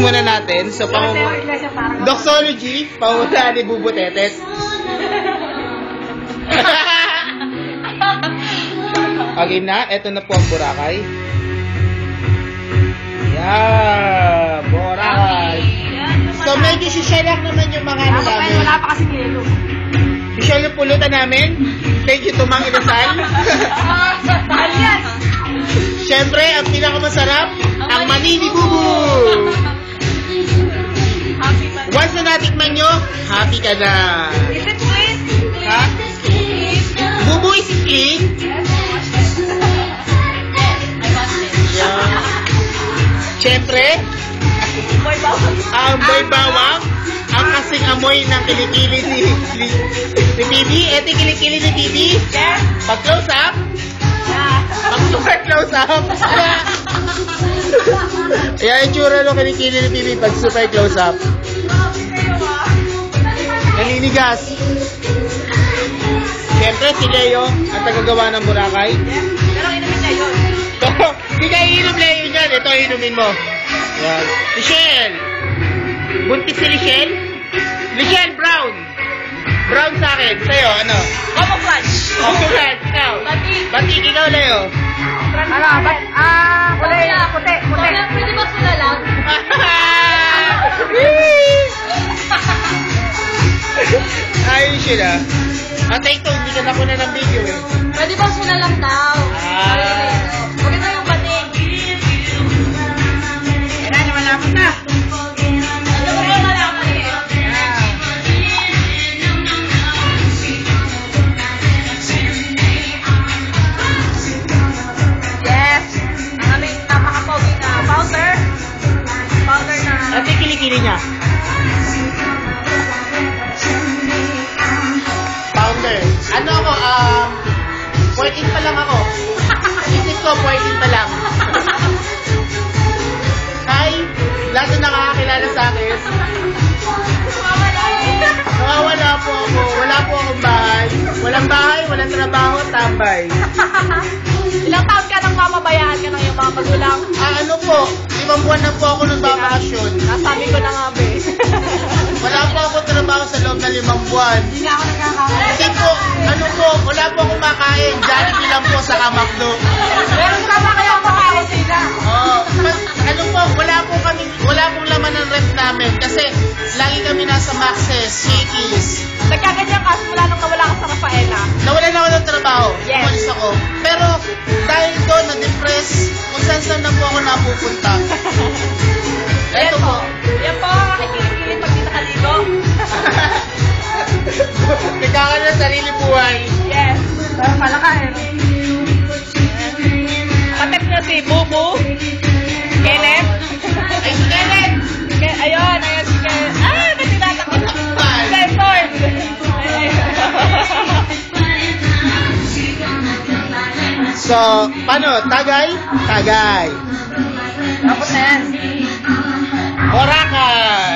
muna natin. So, doxology, pangunguna ni Bubutetes. Okay na, eto na po ang Boracay. Yeah, Boracay. So, medyo sisyarak naman yung mga ano namin. Wala pa kasi kilo. Sisyal yung pulutan namin. Thank you to Mang Inasal. Siyempre, ang pinakamasarap, ang mani ni Bubu. Once na natikman nyo, happy ka na. Is it sweet? Ha? Bubu is sweet? Yeah. Siyempre, ang boy bawang, ang kasing amoy ng kilikili ni Bibi. Ito yung kilikili ni Bibi. Pag close up, pag super close up. Ayan yung tsura ng kilikili ni Bibi pag super close up. Naninigas. Siyempre, si Leo, ang tagagawa ng Boracay. Pero inumin niya yun. Hindi ka iinom, Leo, dyan. Ito, inumin mo. Yan. Michelle. Buntis si Michelle? Michelle, brown. Brown sa akin. Sa'yo, ano? Camouflage. Camouflage. Ikaw. Batik. Ikaw, Leo. Puti. Pwede ba sila lang? Ayun sila. Atay ito, hindi ka na kuna ng video eh. Pwede ba sila lang daw? Huwag na yung bating. Kailan naman ako na. Yes. Ang aming napaka-pogi na powder. Powder na. Ate, kilikili niya. Pounder. Ano ako, 14 pa lang ako. Isip ko, 14 pa lang. Hi, lahat na nakakakilala sa akin. Nawawala po ako. Wala po akong bahay. Walang bahay, walang trabaho, tambay. Ilang taon ka nang mamabayaan ka ng iyong mga magulang? Ano po, 5 buwan na po ako nagbabakasyon. Nasabi ko na nga, be. Wala po ako trabaho sa loob ng 5 buwan. Hindi na ako nagkakaroon. Kasi po, ano po, wala po akong makain. Jollibee lang po sa Kamakdo. Meron ka ba kayong makain sila? Ano po, wala pong laman ng ref namin. Kasi lagi kami nasa Maxes, Shakey's. Nagkaganyan ka mula nung nawala ka sa Rafaela. Nawala na ako ng trabaho. Yes. Umalis ako. Pero dahil doon, na-depress, kung saan na po ako napupunta. Eto po. Yan po, kakikilit pag di nakaligo. Nagkakaroon ng sarili buhay. Yes. Pero malaka eh. Patep niya si Bubu. Kenneth. Ay, si Kenneth! Ayun si Kenneth. Ah, ba't tinatakot? Sensor. So, paano? Tagay? Tagay. Tapos na yan. Boracay!